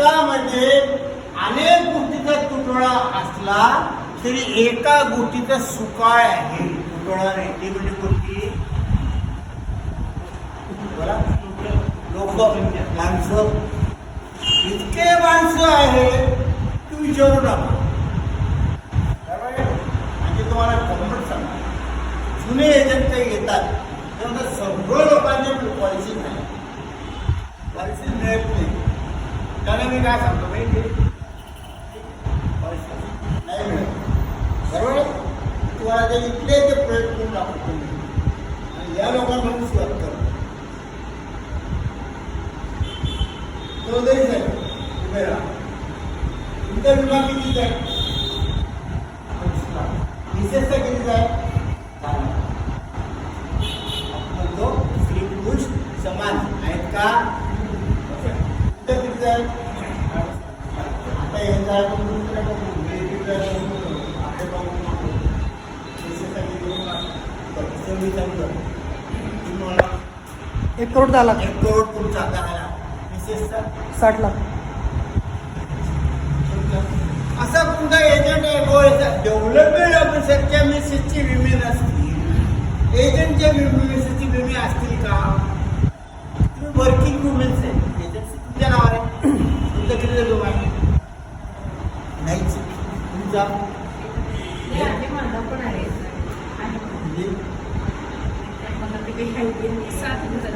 जगामध्ये अनेक गोष्टीचा तुटवडा असला तरी एका गोष्टीचा सुकाळ आहे, तुटवडा नाही. ती म्हणजे कोणती? लोक, माणसं. इतके माणसं आहे की विचारू नका. म्हणजे तुम्हाला गंमत सांगा, जुने एजंट काही येतात तेव्हा सगळं लोकांचे पॉलिसी नाही, पॉलिसी मिळत नाही. त्याला मी काय सांगतो माहिती, पॉलिसी नाही मिळत. बरोबर, तुम्हाला ते इथले ते प्रयत्न करून दाखवतो आणि या लोकांकडून सुरुवात करतो. चौधरी साहेब उभे राहा. तुमचा विमा कितीचा आहे? विशेषता कितीचा आहे? म्हणतो स्त्री पुरुष समान आहेत का? तुमचं कितीचा आहे? आता यांचा तुम्हाला 1 करोड 10 लाख. 1 करोड तुमचा आता आला. विशेषता 60 लाख. असा तुमचा एजंट आहे. डेव्हलपमेंट ऑफिसरच्या मिसेसची विमे नसतील, एजंटच्या मिसेसची विमे असतील का? तुम्ही वर्किंग वुमेन्स आहे, एजन्सी तुमच्या नावावर आहे. तुमचं किती विमा आहे? नाहीच. तुमचा माझा पण आहे.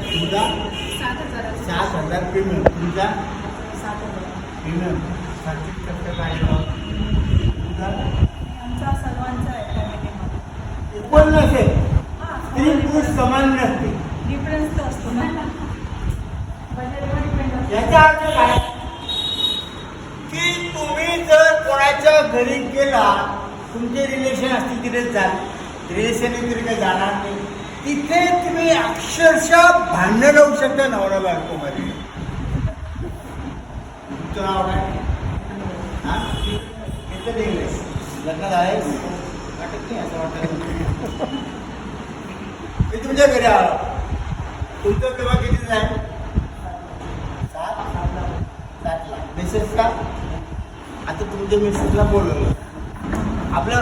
तुमचा 7,000 पेमेंट. तुमचा 7,000. पेमेंट 60% आहे. तुमचा आमचा सर्वांचा आहे फॅमिलीमध्ये. इक्वल नसेल, स्त्री पुरुष समान नसते. डिफरन्स तर असतो ना, बजेटवर डिपेंड असतो. याचा अर्थ काय की तुम्ही जर कोणाच्या घरी गेला, तुमचे रिलेशन असतील तिथे जाल, रिलेशन तरी काही जाणार नाही, तिथे तुम्ही अक्षरशः भांडण लावू शकता नवरा बायकोमध्ये. तुमचं नाव काय? हा, इथं इंग्लिश लग्न झालंय वाटत नाही, असं वाटत. मी तुमच्या घरी आलो, तुमचं तेव्हा किती आहे? 7 लाख. मिसेस का? आता तुमच्या मिसेसला बोलवलं आपलं